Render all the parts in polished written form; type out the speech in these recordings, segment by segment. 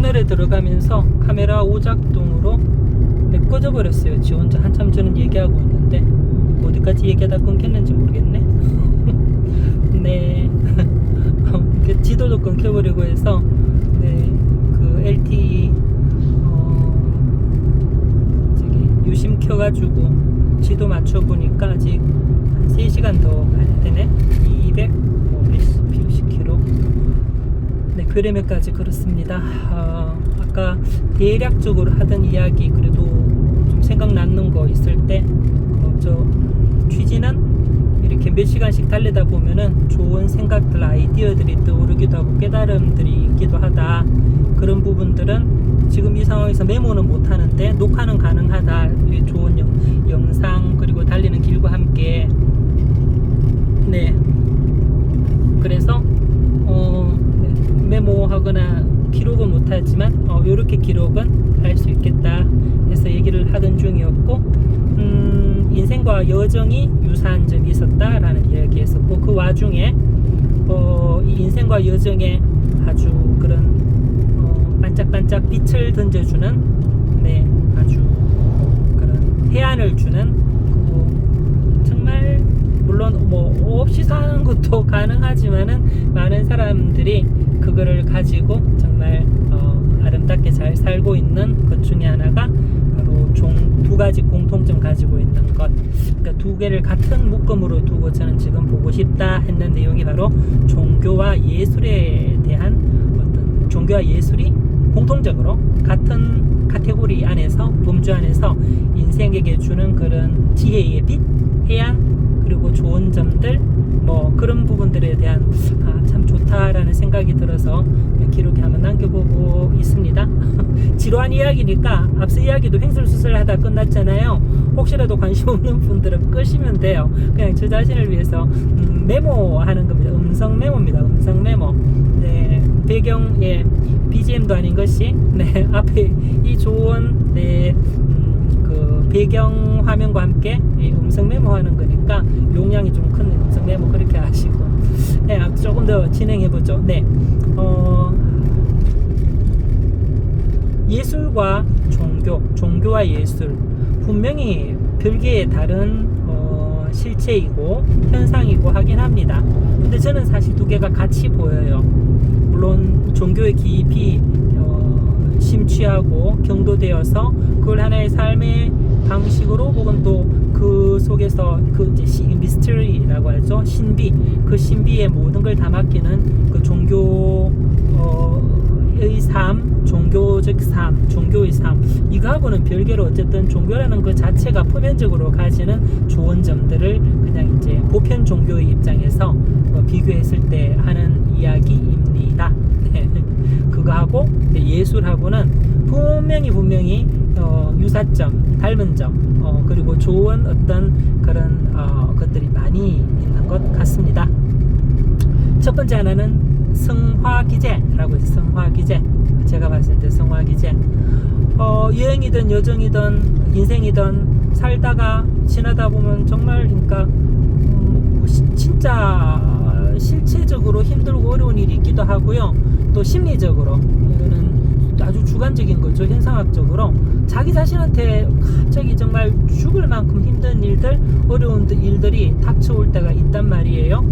터널에 들어가면서 카메라 오작동으로 꺼져버렸어요. 지 혼자 한참 저는 얘기하고 있는데 어디까지 얘기하다 끊겼는지 모르겠네. 네. 지도도 끊겨버리고 해서 네, 그 LTE 저기 유심 켜가지고 지도 맞춰보니까 아직 한 3시간 더 가야 되네. 250km. 네, 괴뢰매까지 걸었습니다. 아까 대략적으로 하던 이야기 그래도 좀 생각나는 거 있을 때 저 취지는 이렇게 몇 시간씩 달리다 보면은 좋은 생각들, 아이디어들이 떠오르기도 하고 깨달음들이 있기도 하다. 그런 부분들은 지금 이 상황에서 메모는 못 하는데 녹화는 가능하다. 좋은 영상 그리고 달리는 길과 함께 네. 그래서 메모하거나 기록은 못하지만 이렇게 기록은 할 수 있겠다 해서 얘기를 하던 중이었고 인생과 여정이 유사한 점이 있었다라는 이야기했었고 그 와중에 이 인생과 여정에 아주 그런 반짝반짝 빛을 던져주는 네 아주 그런 해안을 주는 정말 물론 뭐 없이 사는 것도 가능하지만은 많은 사람들이 그거를 가지고 정말 아름답게 잘 살고 있는 것 중에 하나가 바로 두 가지 공통점 가지고 있는 것. 그러니까 두 개를 같은 묶음으로 두고 저는 지금 보고 싶다 했는 내용이 바로 종교와 예술에 대한 어떤 종교와 예술이 공통적으로 같은 카테고리 안에서 범주 안에서 인생에게 주는 그런 지혜의 빛, 해안 그리고 좋은 점들 뭐 그런 부분들에 대한 참 좋다라는 생각이 들어서 기록에 한번 남겨보고 있습니다. 지루한 이야기니까 앞서 이야기도 횡설수설하다 끝났잖아요. 혹시라도 관심 없는 분들은 끄시면 돼요. 그냥 저 자신을 위해서 메모하는 겁니다. 음성 메모입니다. 음성 메모. 네, 배경에 BGM도 아닌 것이 네, 앞에 이 좋은 네, 그 배경 화면과 함께 음성 메모하는 거니까 용량이 좀 큰 음성 메모 그렇게 하시고 네, 조금 더 진행해보죠. 네, 예술과 종교와 예술 분명히 별개의 다른 실체이고 현상이고 하긴 합니다. 근데 저는 사실 두 개가 같이 보여요. 물론 종교에 깊이 심취하고 경도되어서 그걸 하나의 삶의 방식으로 혹은 또 그 속에서 그 이제 미스터리라고 하죠. 신비, 그 신비의 모든 걸 다 맡기는 그 종교의 삶, 종교적 삶, 종교의 삶 이거하고는 별개로 어쨌든 종교라는 그 자체가 표면적으로 가지는 좋은 점들을 그냥 이제 보편 종교의 입장에서 비교했을 때 하는 이야기입니다. 그거하고 예술하고는 분명히 유사점, 닮은 점, 그리고 좋은 어떤 그런 것들이 많이 있는 것 같습니다. 첫 번째 하나는 성화기제라고 해서 성화기제. 제가 봤을 때 성화기제. 여행이든 여정이든 인생이든 살다가 지나다 보면 정말 그러니까 진짜 실체적으로 힘들고 어려운 일이 있기도 하고요. 또 심리적으로 이거는 아주 주관적인 거죠. 현상학적으로 자기 자신한테 갑자기 정말 죽을 만큼 힘든 일들, 어려운 일들이 닥쳐올 때가 있단 말이에요.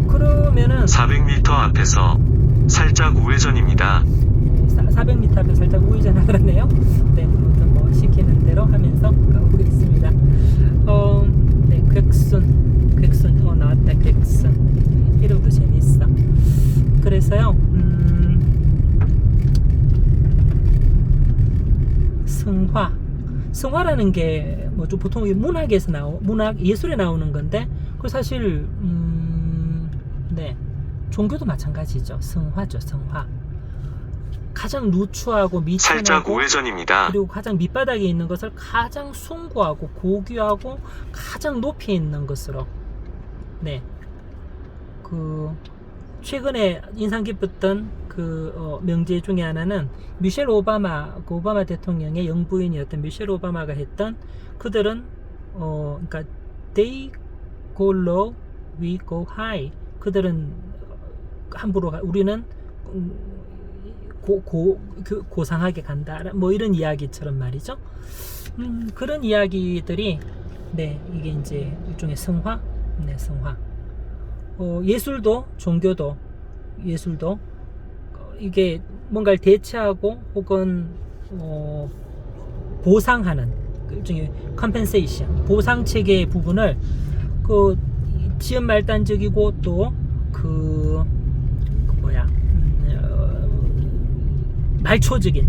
그러면은 400m 앞에서 살짝 우회전입니다. 400m 앞에 살짝 우회전 하라네요. 네, 아무튼 뭐 시키는 대로 하면서 가보겠습니다. 네, 객순 나왔다. 객순 이름도 재밌어. 그래서요. 성화라는 게 뭐 좀 보통 문학에서 문학 예술에 나오는 건데 그 사실 네 종교도 마찬가지죠. 성화죠. 성화. 가장 누추하고 미천하고 살짝 우회전입니다. 그리고 가장 밑바닥에 있는 것을 가장 숭고하고 고귀하고 가장 높이 있는 것으로 네 그 최근에 인상 깊었던 그 명제 중에 하나는 미셸 오바마 그 오바마 대통령의 영부인이었던 미셸 오바마가 했던 그들은 그러니까 they go low, we go high. 그들은 함부로 우리는 고상하게 간다. 뭐 이런 이야기처럼 말이죠. 그런 이야기들이 네, 이게 이제 일종의 성화, 네, 성화. 예술도 종교도 예술도 이게 뭔가를 대체하고 혹은 보상하는 일종의 컴펜세이션, 보상 체계의 부분을 그 지연 말단적이고 또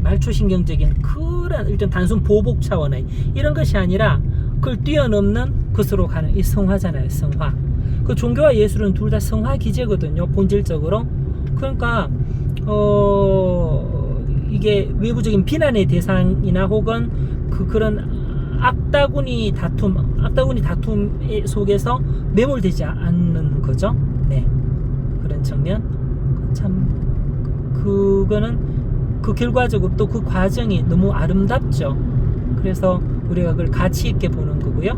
말초신경적인 그런 일종 단순 보복 차원의 이런 것이 아니라 그걸 뛰어넘는 것으로 가는 이 성화잖아요. 성화. 그 종교와 예술은 둘 다 성화 기제거든요. 본질적으로. 그러니까 이게 외부적인 비난의 대상이나 혹은 그런 악다구니 다툼 속에서 매몰되지 않는 거죠. 네, 그런 측면. 참 그거는 그 결과적으로 또 그 과정이 너무 아름답죠. 그래서 우리가 그걸 가치 있게 보는 거고요.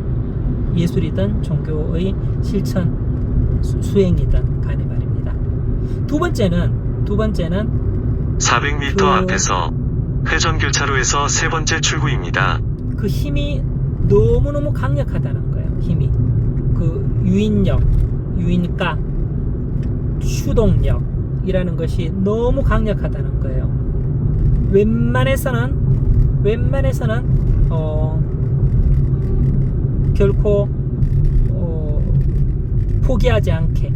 예술이든 종교의 실천 수행이든 간에 말입니다. 두 번째는 400m 앞에서 회전교차로에서 세 번째 출구입니다. 그 힘이 너무너무 강력하다는 거예요. 힘이 그 유인력, 유인가, 추동력이라는 것이 너무 강력하다는 거예요. 웬만해서는 결코 포기하지 않게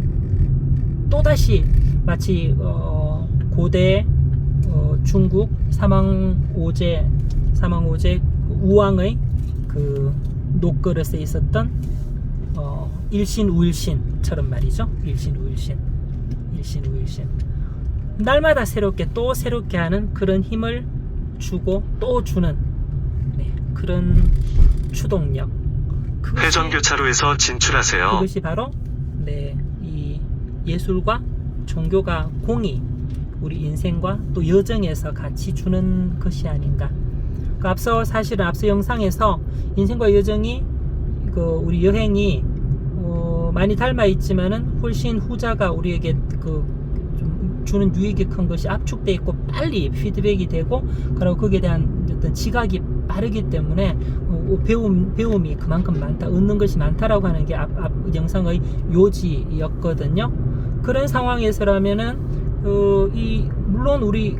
또다시 마치 고대 중국 사망오제 우왕의 그 녹그릇에 있었던 일신우일신처럼 말이죠. 일신우일신 날마다 또 새롭게 하는 그런 힘을 주고 또 주는 그런 추동력. 회전교차로에서 진출하세요. 그것이 바로 이 예술과 종교가 공히 우리 인생과 또 여정에서 같이 주는 것이 아닌가. 사실은 앞서 영상에서 인생과 여정이 우리 여행이 많이 닮아 있지만은 훨씬 후자가 우리에게 좀 주는 유익이 큰 것이 압축돼 있고 빨리 피드백이 되고 그리고 거기에 대한 어떤 지각이 빠르기 때문에 배움이 그만큼 많다, 얻는 것이 많다라고 하는 게 앞 영상의 요지였거든요. 그런 상황에서라면은 물론 우리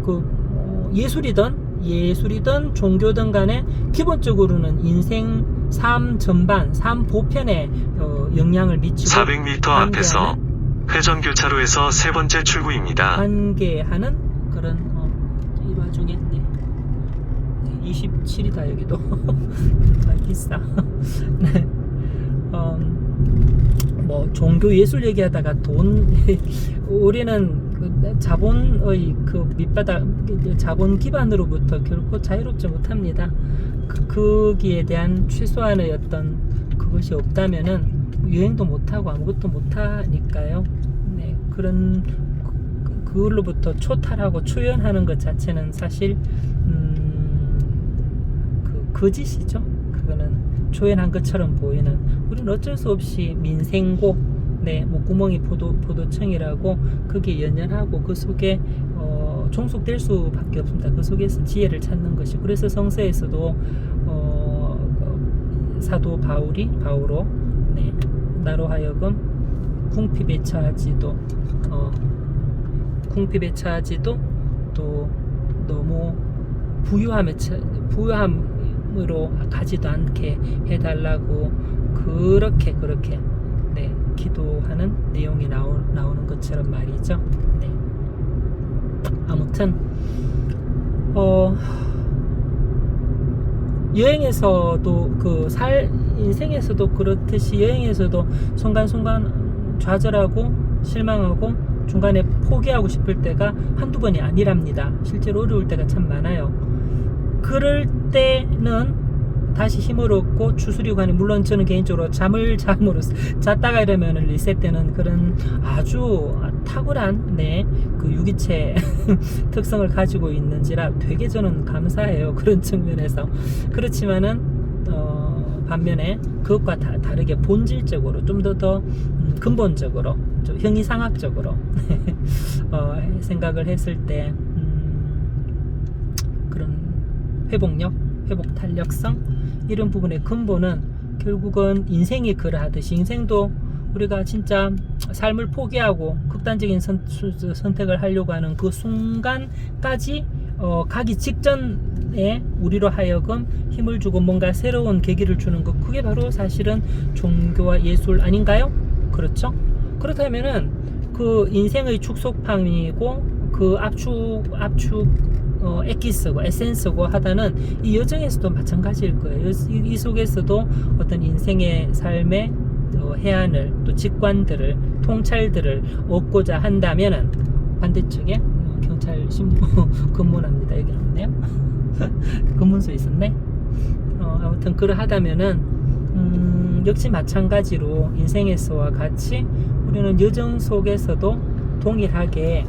예술이든 종교든 간에 기본적으로는 인생 삶 전반, 삶 보편에 영향을 미치고 400m 앞에서 회전교차로에서 세 번째 출구입니다. 관계하는 그런 이 와중에 27이다 여기도 비싸. 네. 뭐 종교 예술 얘기하다가 우리는 자본의 밑바닥 자본 기반으로부터 결코 자유롭지 못합니다. 거기에 대한 최소한의 어떤 그것이 없다면은 여행도 못하고 아무것도 못하니까요. 네, 그걸로부터 초탈하고 초연하는 것 자체는 사실 거짓이죠. 그거는 초연한 것처럼 보이는. 우리는 어쩔 수 없이 민생고, 목구멍이 포도청이라고 거기에 연연하고 그 속에 종속될 수밖에 없습니다. 그 속에서 지혜를 찾는 것이. 그래서 성서에서도 사도 바오로 나로 하여금 궁핍에 처하지도 또 너무 부유함으로 가지도 않게 해달라고 그렇게 기도하는 내용이 나오는 것처럼 말이죠. 아무튼 여행에서도 인생에서도 그렇듯이 여행에서도 순간순간 좌절하고 실망하고 중간에 포기하고 싶을 때가 한두 번이 아니랍니다. 실제로 어려울 때가 참 많아요. 그럴 때는 다시 힘을 얻고 추스리고 하는, 물론 저는 개인적으로 잠을 잤다가 이러면 리셋되는 그런 아주 탁월한 그 유기체 특성을 가지고 있는지라 되게 저는 감사해요. 그런 측면에서. 그렇지만은 반면에 그것과 다르게 본질적으로 좀 더 근본적으로 좀 형이상학적으로 생각을 했을 때 그런 회복력, 회복 탄력성 이런 부분의 근본은 결국은 인생이 그러하듯이 인생도 우리가 진짜 삶을 포기하고 극단적인 선택을 하려고 하는 그 순간까지 가기 직전에 우리로 하여금 힘을 주고 뭔가 새로운 계기를 주는 것, 그게 바로 사실은 종교와 예술 아닌가요? 그렇죠? 그렇다면은 그 인생의 축소판이고 그 압축 엑기스고 에센스고 하다는 이 여정에서도 마찬가지일 거예요. 이 속에서도 어떤 인생의 삶의 해안을, 또 직관들을, 통찰들을 얻고자 한다면은 반대쪽에 경찰 신부 근무합니다. 여기 없네요. 근문서 있었네. 아무튼 그러하다면은 역시 마찬가지로 인생에서와 같이 우리는 여정 속에서도 동일하게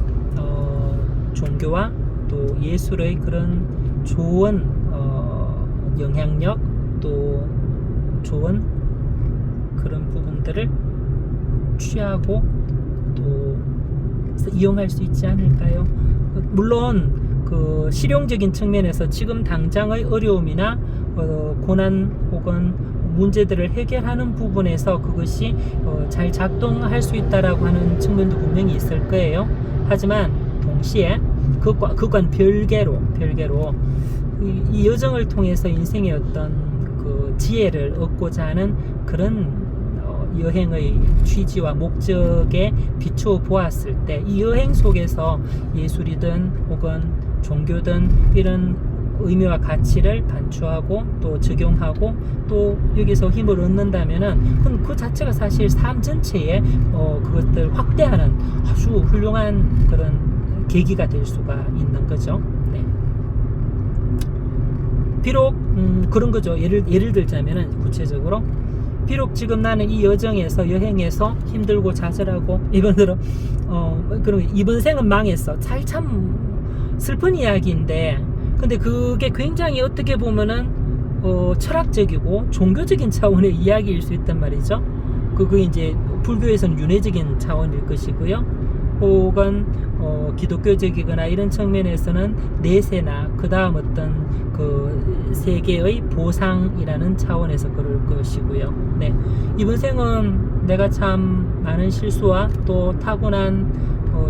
종교와 또 예술의 그런 좋은 영향력, 또 좋은 그런 부분들을 취하고 또 이용할 수 있지 않을까요? 물론 그 실용적인 측면에서 지금 당장의 어려움이나 고난 혹은 문제들을 해결하는 부분에서 그것이 잘 작동할 수 있다라고 하는 측면도 분명히 있을 거예요. 하지만 동시에 그건 별개로 이 여정을 통해서 인생의 어떤 그 지혜를 얻고자 하는 그런 여행의 취지와 목적에 비추어 보았을 때 이 여행 속에서 예술이든 혹은 종교든 이런 의미와 가치를 반추하고 또 적용하고 또 여기서 힘을 얻는다면은 그 자체가 사실 삶 전체에 그것들 확대하는 아주 훌륭한 그런 계기가 될 수가 있는 거죠. 네. 비록 그런 거죠. 예를 들자면은 구체적으로 비록 지금 나는 이 여정에서 여행에서 힘들고 좌절하고 이번 생은 망했어. 참 슬픈 이야기인데, 근데 그게 굉장히 어떻게 보면은 철학적이고 종교적인 차원의 이야기일 수 있단 말이죠. 그게 이제 불교에서는 윤회적인 차원일 것이고요. 혹은 기독교적이거나 이런 측면에서는 내세나 그 다음 어떤 그 세계의 보상이라는 차원에서 그럴 것이고요. 네. 이번 생은 내가 참 많은 실수와 또 타고난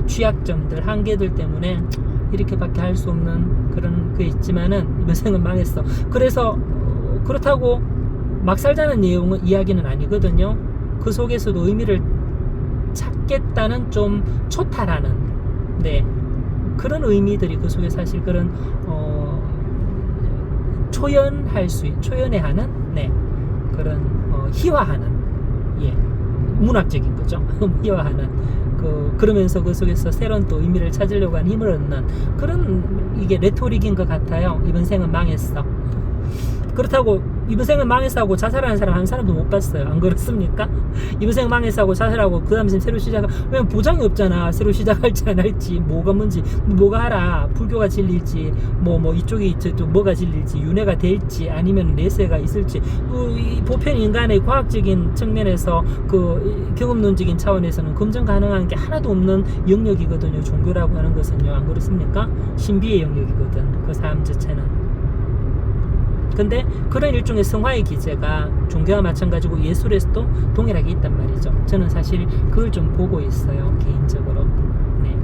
취약점들, 한계들 때문에 이렇게밖에 할 수 없는 그런 게 있지만은 이번 생은 망했어. 그래서 그렇다고 막 살자는 이야기는 아니거든요. 그 속에서도 의미를 찾겠다는 좀 초탈하는, 네, 그런 의미들이 그 속에 사실 그런 초연해 하는, 네, 그런 희화하는, 예, 문학적인 거죠. 희화하는 그러면서 그 속에서 새로운 또 의미를 찾으려고 하는 힘을 얻는 그런 이게 레토릭인 것 같아요. 이번 생은 망했어. 그렇다고 이번 생은 망했어 하고 자살하는 사람 한 사람도 못 봤어요. 안 그렇습니까? 이번 생은 망했어 하고 자살하고 그 다음 생 새로 왜냐면 보장이 없잖아. 새로 시작할지 안 할지, 뭐가 뭔지, 뭐가 알아. 불교가 진리일지, 뭐 이쪽이 또 뭐가 진리일지, 윤회가 될지, 아니면 내세가 있을지, 이 보편 인간의 과학적인 측면에서 그 경험론적인 차원에서는 검증 가능한 게 하나도 없는 영역이거든요. 종교라고 하는 것은요. 안 그렇습니까? 신비의 영역이거든. 그 삶 자체는. 근데 그런 일종의 성화의 기제가 종교와 마찬가지고 예술에서도 동일하게 있단 말이죠. 저는 사실 그걸 좀 보고 있어요. 개인적으로. 네.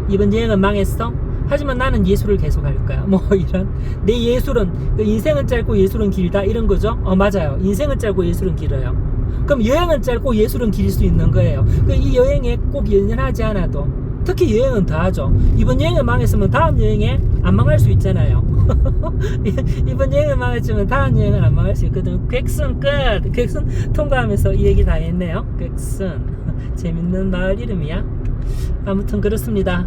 이번 여행은 망했어? 하지만 나는 예술을 계속 할 거야. 뭐 이런. 내 예술은, 인생은 짧고 예술은 길다 이런 거죠. 맞아요. 인생은 짧고 예술은 길어요. 그럼 여행은 짧고 예술은 길 수 있는 거예요. 이 여행에 꼭 연연하지 않아도, 특히 여행은 더 하죠. 이번 여행은 망했으면 다음 여행에 안 망할 수 있잖아요. 이번 여행은 망했지만 다음 여행은 안 망할 수 있거든. 객순 끝. 객순 통과하면서 이 얘기 다 했네요. 객순. 재밌는 마을 이름이야. 아무튼 그렇습니다.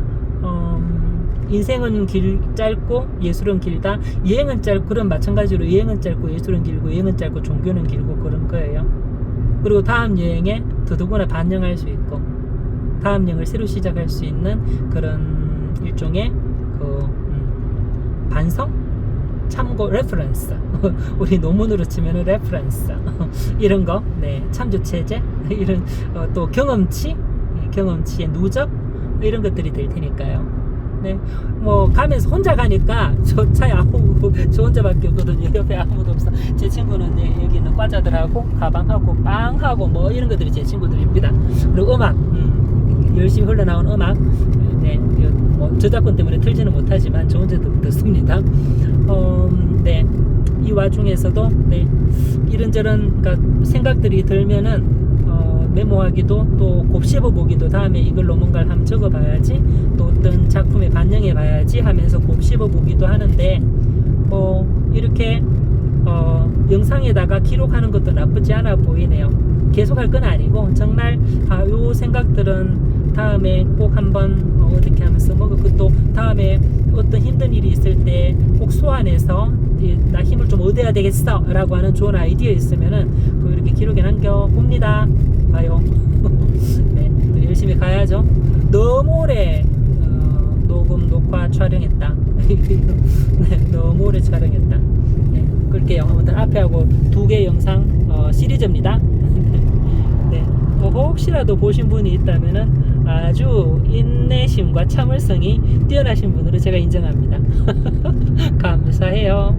인생은 짧고 예술은 길다. 여행은 짧고, 그런 마찬가지로 여행은 짧고 예술은 길고, 여행은 짧고 종교는 길고 그런 거예요. 그리고 다음 여행에 더더구나 반영할 수 있고, 다음 여행을 새로 시작할 수 있는 그런 일종의 반성? 참고, 레퍼런스. 우리 논문으로 치면은 레퍼런스. 이런 거, 네, 참조 체제, 이런 또 경험치의 누적, 이런 것들이 될 테니까요. 네. 뭐 가면서 혼자 가니까 저 차에 저 혼자밖에 없거든요. 옆에 아무도 없어. 제 친구는 네, 여기 있는 과자들하고 가방하고 빵하고 뭐 이런 것들이 제 친구들입니다. 그리고 음악, 열심히 흘러나온 음악, 네, 뭐 저작권 때문에 틀지는 못하지만 저 혼자 듣습니다. 네, 이 와중에서도 네, 이런저런 그러니까 생각들이 들면은 메모하기도 또 곱씹어 보기도 다음에 이걸로 뭔가를 한번 적어봐야지 또 어떤 작품에 반영해봐야지 하면서 곱씹어 보기도 하는데 이렇게 영상에다가 기록하는 것도 나쁘지 않아 보이네요. 계속할 건 아니고 정말 요 생각들은 다음에 꼭 한번 어떻게 하면 써먹고 또 다음에 어떤 힘든 일이 있을 때 꼭 소환해서 나 힘을 좀 얻어야 되겠어 라고 하는 좋은 아이디어 있으면은 그 이렇게 기록에 남겨 봅니다. 봐요. 네, 또 열심히 가야죠. 너무 오래 녹화 촬영했다. 네, 너무 오래 촬영했다. 네, 끌게요. 아무튼 앞에 하고 2개 영상 시리즈입니다. 네, 혹시라도 보신 분이 있다면은 아주 인내심과 참을성이 뛰어나신 분으로 제가 인정합니다. 감사해요.